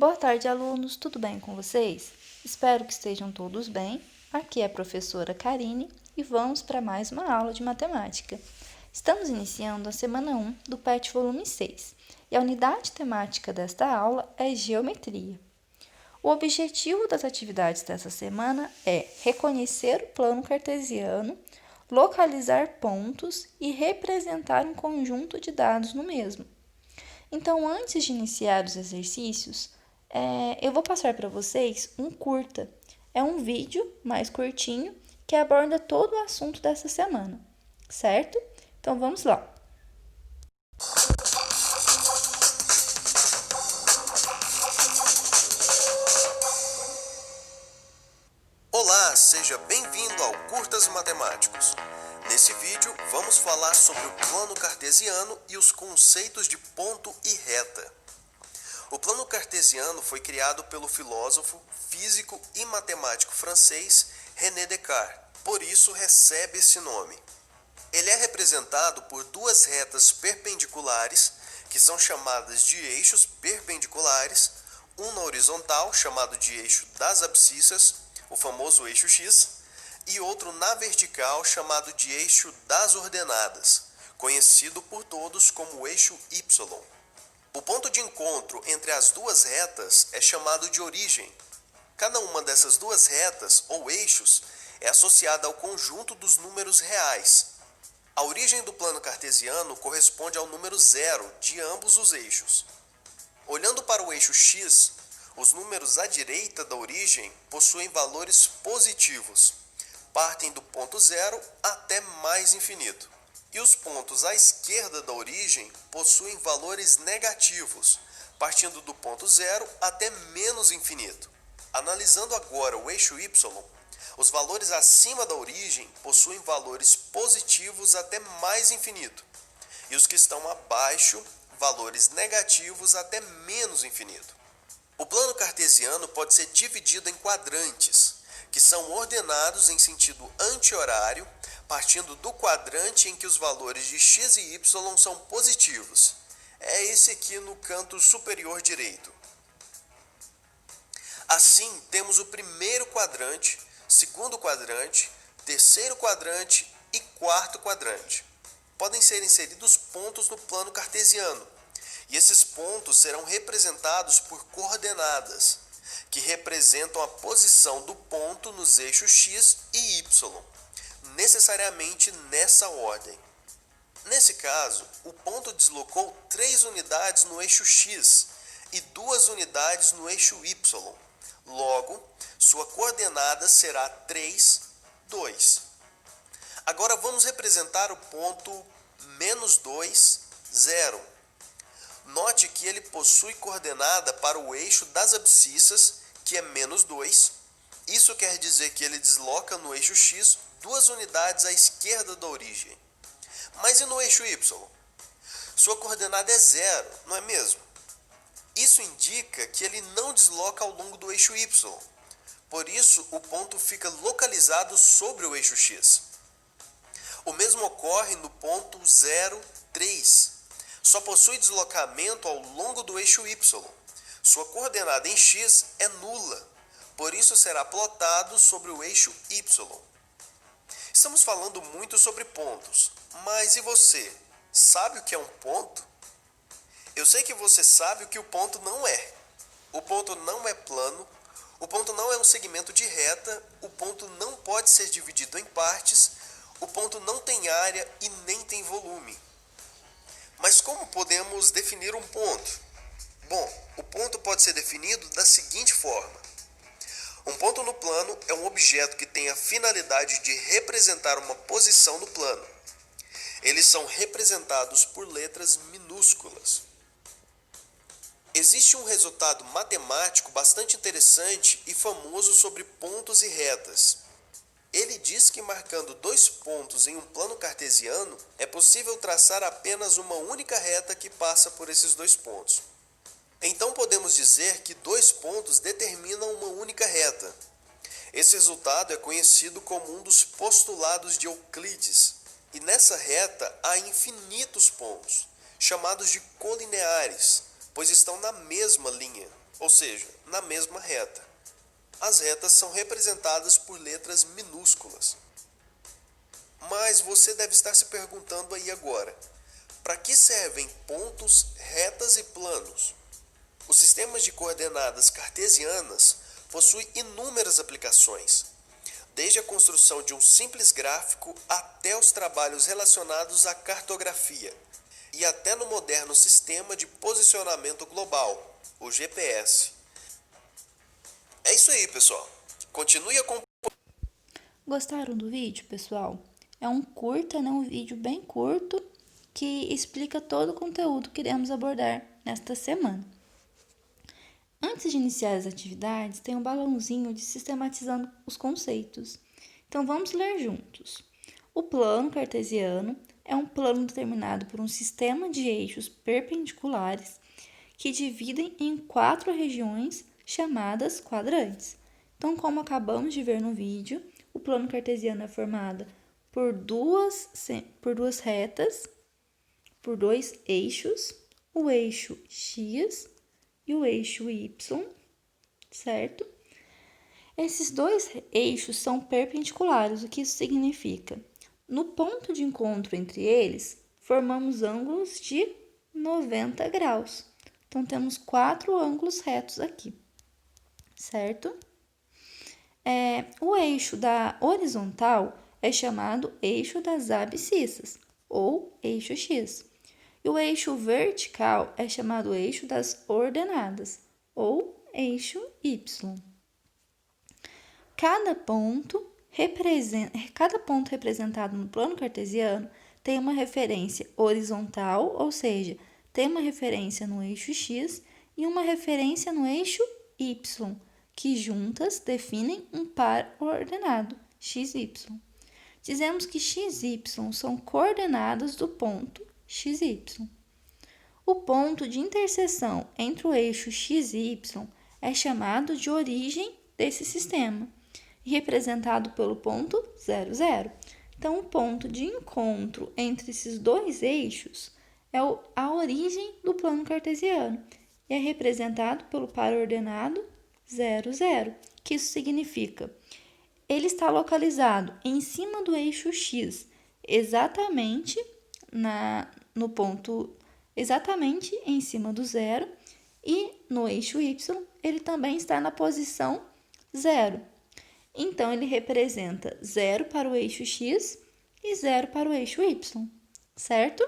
Boa tarde, alunos. Tudo bem com vocês? Espero que estejam todos bem. Aqui é a professora Karine e vamos para mais uma aula de matemática. Estamos iniciando a semana 1 do PET volume 6 e a unidade temática desta aula é geometria. O objetivo das atividades dessa semana é reconhecer o plano cartesiano, localizar pontos e representar um conjunto de dados no mesmo. Então, antes de iniciar os exercícios, eu vou passar para vocês um curta. É um vídeo mais curtinho que aborda todo o assunto dessa semana, certo? Então, vamos lá. Olá, seja bem-vindo ao Curtas Matemáticos. Nesse vídeo, vamos falar sobre o plano cartesiano e os conceitos de ponto e reta. O plano cartesiano foi criado pelo filósofo, físico e matemático francês René Descartes, por isso recebe esse nome. Ele é representado por duas retas perpendiculares, que são chamadas de eixos perpendiculares, um na horizontal, chamado de eixo das abscissas, o famoso eixo X, e outro na vertical, chamado de eixo das ordenadas, conhecido por todos como eixo Y. O ponto de encontro entre as duas retas é chamado de origem. Cada uma dessas duas retas, ou eixos, é associada ao conjunto dos números reais. A origem do plano cartesiano corresponde ao número zero de ambos os eixos. Olhando para o eixo X, os números à direita da origem possuem valores positivos, partem do ponto zero até mais infinito. E os pontos à esquerda da origem possuem valores negativos, partindo do ponto zero até menos infinito. Analisando agora o eixo Y, os valores acima da origem possuem valores positivos até mais infinito, e os que estão abaixo, valores negativos até menos infinito. O plano cartesiano pode ser dividido em quadrantes, que são ordenados em sentido anti-horário, partindo do quadrante em que os valores de x e y são positivos. É esse aqui no canto superior direito. Assim, temos o primeiro quadrante, segundo quadrante, terceiro quadrante e quarto quadrante. Podem ser inseridos pontos no plano cartesiano, e esses pontos serão representados por coordenadas, que representam a posição do ponto nos eixos x e y, necessariamente nessa ordem. Nesse caso, o ponto deslocou 3 unidades no eixo x e 2 unidades no eixo y. Logo, sua coordenada será 3, 2. Agora vamos representar o ponto -2, 0. Note que ele possui coordenada para o eixo das abscissas, que é -2. Isso quer dizer que ele desloca no eixo x 2 unidades à esquerda da origem. Mas e no eixo y? Sua coordenada é 0, não é mesmo? Isso indica que ele não desloca ao longo do eixo y. Por isso, o ponto fica localizado sobre o eixo x. O mesmo ocorre no ponto 0, 3. Só possui deslocamento ao longo do eixo y. Sua coordenada em x é nula, por isso será plotado sobre o eixo y. Estamos falando muito sobre pontos, mas e você? Sabe o que é um ponto? Eu sei que você sabe o que o ponto não é. O ponto não é plano, o ponto não é um segmento de reta, o ponto não pode ser dividido em partes, o ponto não tem área e nem tem volume. Mas como podemos definir um ponto? Bom, o ponto pode ser definido da seguinte forma. Um ponto no plano é um objeto que tem a finalidade de representar uma posição no plano. Eles são representados por letras minúsculas. Existe um resultado matemático bastante interessante e famoso sobre pontos e retas. Ele diz que marcando 2 pontos em um plano cartesiano, é possível traçar apenas uma única reta que passa por esses 2 pontos. Então podemos dizer que 2 pontos determinam uma única reta. Esse resultado é conhecido como um dos postulados de Euclides. E nessa reta há infinitos pontos, chamados de colineares, pois estão na mesma linha. ou seja, na mesma reta. As retas são representadas por letras minúsculas. Mas você deve estar se perguntando aí agora, para que servem pontos, retas e planos? Os sistemas de coordenadas cartesianas possuem inúmeras aplicações, desde a construção de um simples gráfico até os trabalhos relacionados à cartografia e até no moderno sistema de posicionamento global, o GPS. É isso aí, pessoal. Continue acompanhando. Gostaram do vídeo, pessoal? É um curta, né? Um vídeo bem curto que explica todo o conteúdo que iremos abordar nesta semana. Antes de iniciar as atividades, tem um balãozinho de sistematizando os conceitos. Então, vamos ler juntos. O plano cartesiano é um plano determinado por um sistema de eixos perpendiculares que dividem em 4 regiões chamadas quadrantes. Então, como acabamos de ver no vídeo, o plano cartesiano é formado por duas retas, por 2 eixos, o eixo X e o eixo Y, certo? Esses 2 eixos são perpendiculares. O que isso significa? No ponto de encontro entre eles, formamos ângulos de 90 graus. Então, temos 4 ângulos retos aqui, certo? O eixo da horizontal é chamado eixo das abscissas, ou eixo X. E o eixo vertical é chamado eixo das ordenadas, ou eixo Y. Cada ponto representado no plano cartesiano tem uma referência horizontal, ou seja, tem uma referência no eixo X e uma referência no eixo Y, que juntas definem um par ordenado, XY. Dizemos que x e y são coordenadas do ponto XY. O ponto de interseção entre o eixo x e y é chamado de origem desse sistema e representado pelo ponto 0, 0. Então, o ponto de encontro entre esses 2 eixos é a origem do plano cartesiano e é representado pelo par ordenado 0, 0. O que isso significa? Ele está localizado em cima do eixo X, exatamente no ponto, exatamente em cima do 0, e no eixo Y ele também está na posição 0. Então, ele representa 0 para o eixo X e 0 para o eixo Y, certo?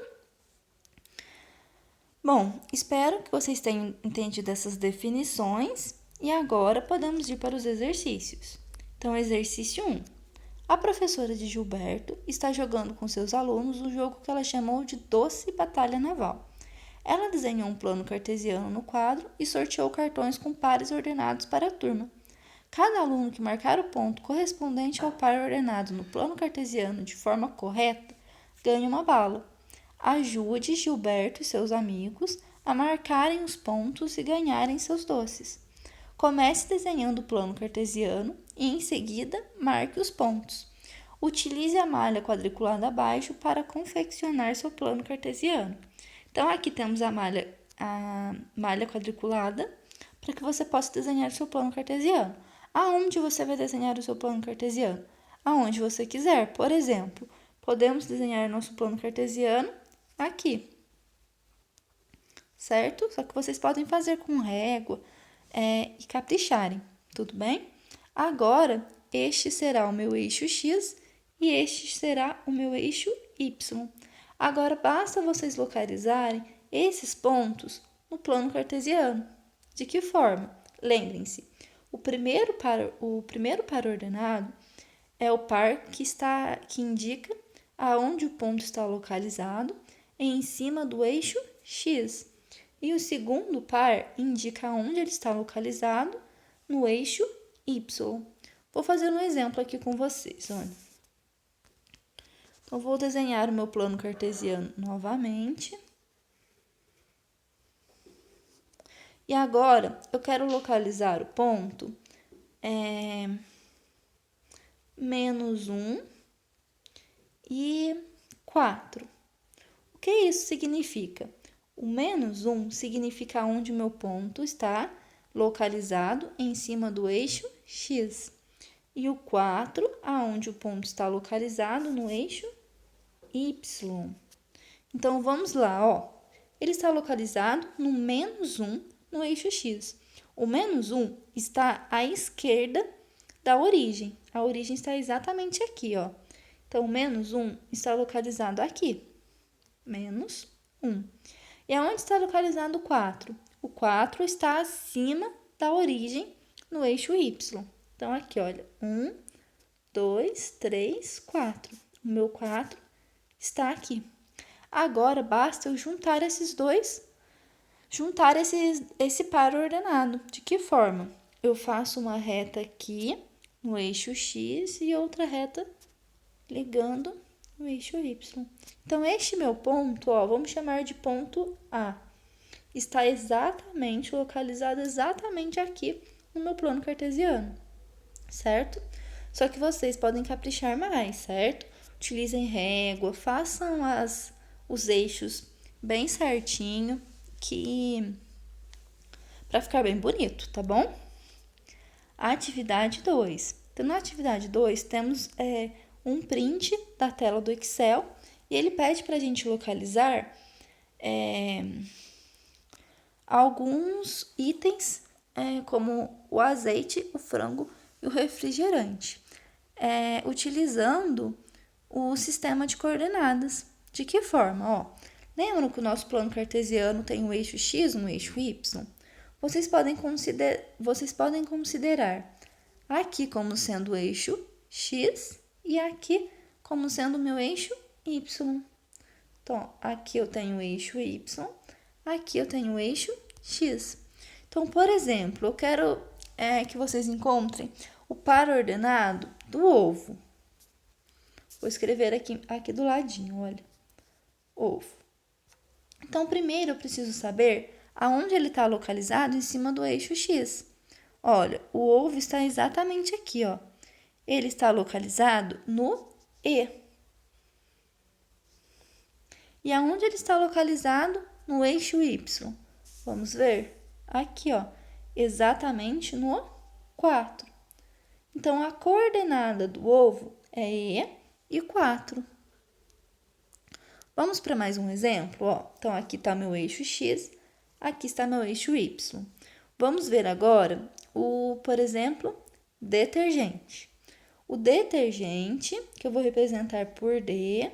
Bom, espero que vocês tenham entendido essas definições e agora podemos ir para os exercícios. Então, exercício 1. A professora de Gilberto está jogando com seus alunos um jogo que ela chamou de Doce Batalha Naval. Ela desenhou um plano cartesiano no quadro e sorteou cartões com pares ordenados para a turma. Cada aluno que marcar o ponto correspondente ao par ordenado no plano cartesiano de forma correta ganha uma bala. Ajude Gilberto e seus amigos a marcarem os pontos e ganharem seus doces. Comece desenhando o plano cartesiano e, em seguida, marque os pontos. Utilize a malha quadriculada abaixo para confeccionar seu plano cartesiano. Então, aqui temos a malha quadriculada para que você possa desenhar o seu plano cartesiano. Aonde você vai desenhar o seu plano cartesiano? Aonde você quiser. Por exemplo, podemos desenhar nosso plano cartesiano aqui, certo? Só que vocês podem fazer com régua e capricharem, tudo bem? Agora, este será o meu eixo X e este será o meu eixo Y. Agora, basta vocês localizarem esses pontos no plano cartesiano. De que forma? Lembrem-se, o primeiro par ordenado é o par que indica aonde o ponto está localizado em cima do eixo X. E o segundo par indica onde ele está localizado no eixo Y. Vou fazer um exemplo aqui com vocês, olha. Então, vou desenhar o meu plano cartesiano novamente. E agora, eu quero localizar o ponto -1 e 4. O que isso significa? O -1 significa onde o meu ponto está localizado em cima do eixo X. E o 4, aonde o ponto está localizado no eixo Y. Então, vamos lá, ó. Ele está localizado no -1 no eixo X. O -1 está à esquerda da origem. A origem está exatamente aqui, ó. Então, o -1 está localizado aqui. -1. E aonde está localizado o 4? O 4 está acima da origem no eixo Y. Então, aqui, olha, 1, 2, 3, 4. O meu 4 está aqui. Agora, basta eu juntar esses dois, esse par ordenado. De que forma? Eu faço uma reta aqui no eixo X e outra reta ligando no eixo Y. Então, este meu ponto, ó, vamos chamar de ponto A, está exatamente localizado exatamente aqui no meu plano cartesiano, certo? Só que vocês podem caprichar mais, certo? Utilizem régua, façam os eixos bem certinho, para ficar bem bonito, tá bom? Atividade 2. Então, na atividade 2, temos um print da tela do Excel e ele pede para a gente localizar alguns itens, como o azeite, o frango e o refrigerante, utilizando o sistema de coordenadas. De que forma? Ó, lembram que o nosso plano cartesiano tem um eixo X e um eixo Y? Vocês podem considerar aqui como sendo o eixo X e aqui como sendo o meu eixo Y. Então, aqui eu tenho o eixo Y, aqui eu tenho o eixo X. Então, por exemplo, eu quero que vocês encontrem o par ordenado do ovo. Vou escrever aqui do ladinho, olha, ovo. Então, primeiro eu preciso saber aonde ele está localizado em cima do eixo X. Olha, o ovo está exatamente aqui, ó. Ele está localizado no E. E aonde ele está localizado? No eixo Y. Vamos ver? Aqui, ó, exatamente no 4. Então, a coordenada do ovo é E e 4. Vamos para mais um exemplo, ó. Então, aqui está meu eixo X, aqui está meu eixo Y. Vamos ver agora por exemplo, detergente. O detergente, que eu vou representar por D,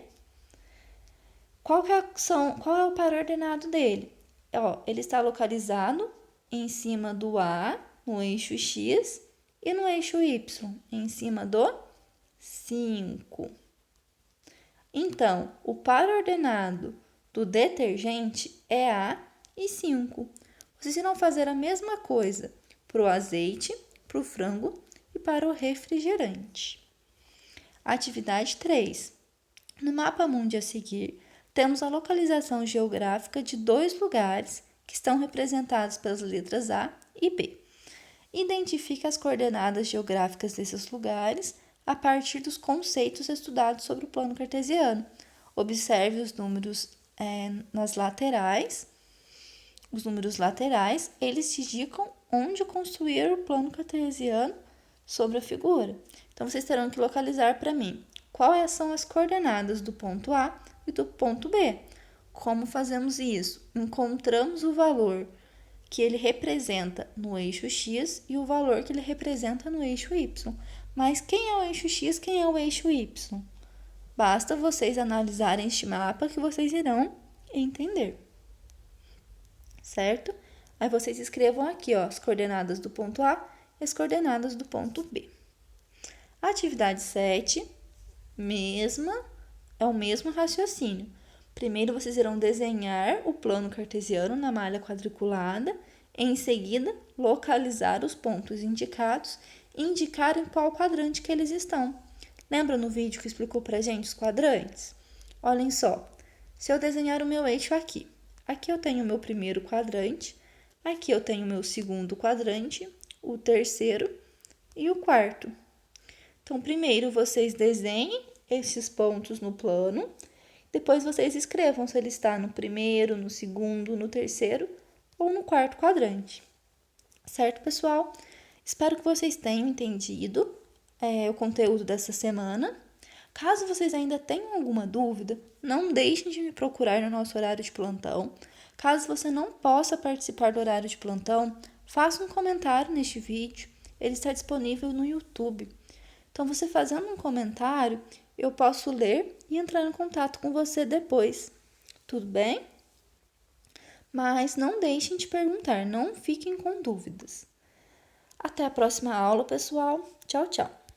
qual é o par ordenado dele? Ó, ele está localizado em cima do A, no eixo X, e no eixo Y, em cima do 5. Então, o par ordenado do detergente é A e 5. Vocês irão fazer a mesma coisa para o azeite, para o frango e para o refrigerante. Atividade 3. No mapa mundi a seguir, temos a localização geográfica de 2 lugares que estão representados pelas letras A e B. Identifique as coordenadas geográficas desses lugares a partir dos conceitos estudados sobre o plano cartesiano. Observe os números nas laterais. Os números laterais, eles te indicam onde construir o plano cartesiano sobre a figura. Então, vocês terão que localizar para mim quais são as coordenadas do ponto A e do ponto B. Como fazemos isso? Encontramos o valor que ele representa no eixo X e o valor que ele representa no eixo Y. Mas quem é o eixo X, quem é o eixo Y? Basta vocês analisarem este mapa que vocês irão entender. Certo? Aí vocês escrevam aqui, ó, as coordenadas do ponto A e as coordenadas do ponto B. Atividade 7, é o mesmo raciocínio. Primeiro, vocês irão desenhar o plano cartesiano na malha quadriculada, em seguida, localizar os pontos indicados e indicar em qual quadrante que eles estão. Lembra no vídeo que explicou pra gente os quadrantes? Olhem só, se eu desenhar o meu eixo aqui eu tenho o meu primeiro quadrante, aqui eu tenho o meu segundo quadrante, o terceiro e o quarto. Então, primeiro vocês desenhem esses pontos no plano, depois vocês escrevam se ele está no primeiro, no segundo, no terceiro ou no quarto quadrante. Certo, pessoal? Espero que vocês tenham entendido o conteúdo dessa semana. Caso vocês ainda tenham alguma dúvida, não deixem de me procurar no nosso horário de plantão. Caso você não possa participar do horário de plantão, faça um comentário neste vídeo. Ele está disponível no YouTube. Então, você fazendo um comentário, eu posso ler e entrar em contato com você depois. Tudo bem? Mas não deixem de perguntar, não fiquem com dúvidas. Até a próxima aula, pessoal. Tchau, tchau.